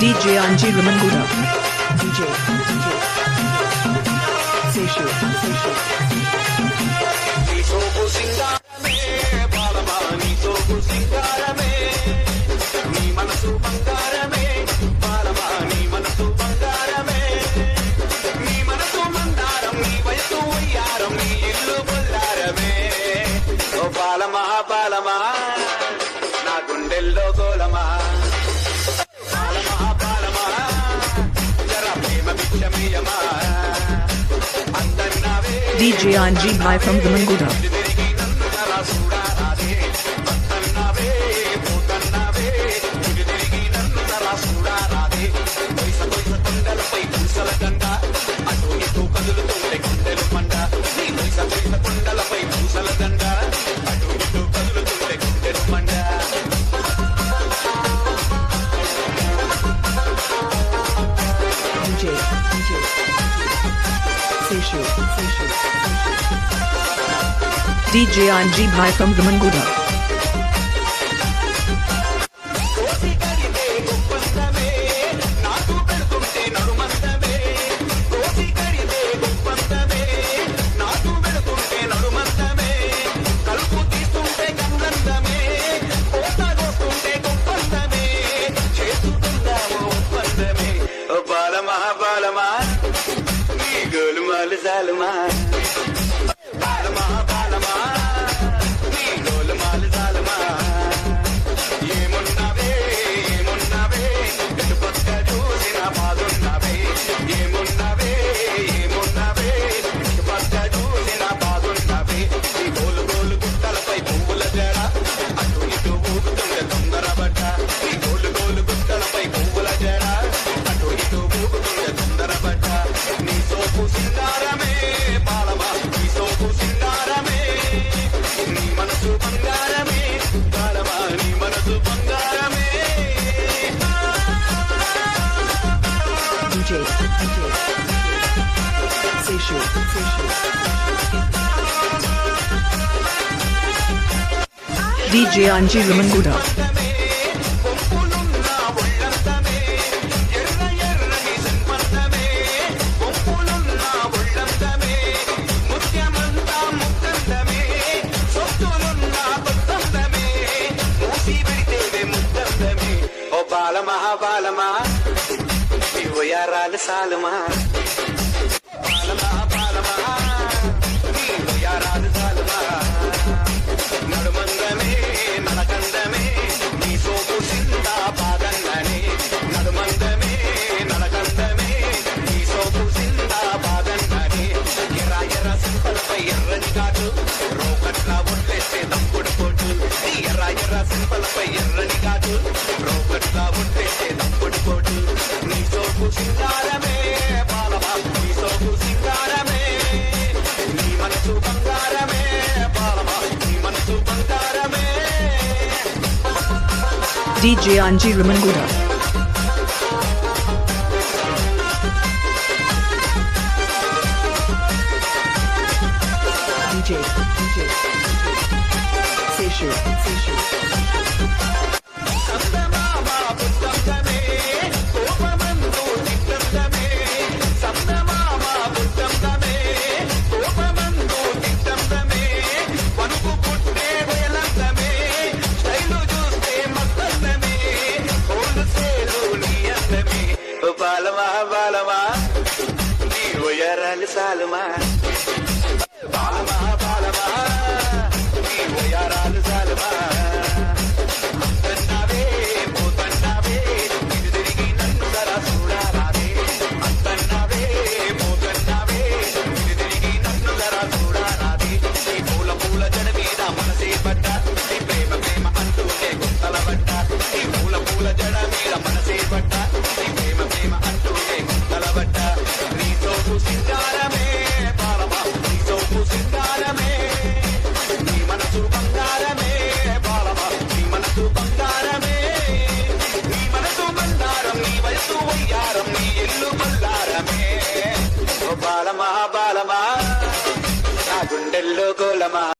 DJ Anji Ramanguda. DJ Seshu. బాలమా నా గుండెల్లో గోలమా బాలమా జరా ప్రేమ బిచ్చమయ్యమా అందన్నావే DJ Anji Bhai from Ramanguda. DJ Anji Bhai from Ramanguda. బాలమా నీ గోలుమాలు జాలుమా బాలమా నీ గోలుమాలు జాలుమా ఏమున్నావే ఎటు పక్క చూసిన బాగున్నావే ఏమున్నావే ఎటు పక్క చూసిన బాగున్నావే ఈ గోలు గుట్టలపై పువ్వుల జడ అటు ఇటు ఊగుతుండే తొందరబడ్డ ఈ గోలు గుట్టలపై పువ్వుల జడ అటు ఇటు ఊగుతుండే తొందరబడ్డ నీ సోపు సింగారమే బాలమా నీ సోపు సింగారమే నీ మనసు బంగారమే బాలమా నీ మనసు బంగారమే DJ Seshu. DJ Anji Ramanguda. బాలమా నీవు యారాలు సాలుమా బాలమా నీవు యారాలు సాలుమా నడుమందమే నడకందమే నీ సోపు సిందా బాగన్ననే నడుమందమే నడకందమే నీ సోపు సిందా బాగన్ననే ఎర్ర సింపలపై ఎర్రని కాటు రోకట్లా ఒట్టేస్తే తప్పుడు పోటు ఎర్ర సింపలపై ఎర్రని కాటు రోకట్లా ఒట్టేస్తే తప్పుడు పోటు నీ సోపు సింగారమే బాలమా నీ సోపు సింగారమే నీ మనసు బంగారమే బాలమా నీ మనసు బంగారమే DJ Anji Ramanguda. DJ Seshu. బాలమా నీవు ఎర్రని సాలుమా బాలమా నీవు యారాలు సాలుమా అత్తన్నావే పోతన్నావే ఇది తిరిగి నన్ను జరా చూడారాదే అత్తన్నావే పోతన్నావే ఇది తిరిగి నన్ను జరా చూడారాదే ఈ పూల జడ మీద మనసే పడ్డ ఈ ప్రేమ అంటూనే గుంతల పడ్డ ఈ పూల జడ మీద మనసే పడ్డ ఈ ప్రేమ అంటూనే గుంతల పడ్డ నీ సోపు సింగారమే బాలమా నీ సోపు సింగారమే నీ మనసు బంగారమే బాలమా నీ మనసు బంగారమే నీ మనసు బంగారం నీ వయసు వయ్యారం నీ ఇల్లు బల్లారమే బాలమా నా గుండెల్లో గోలమా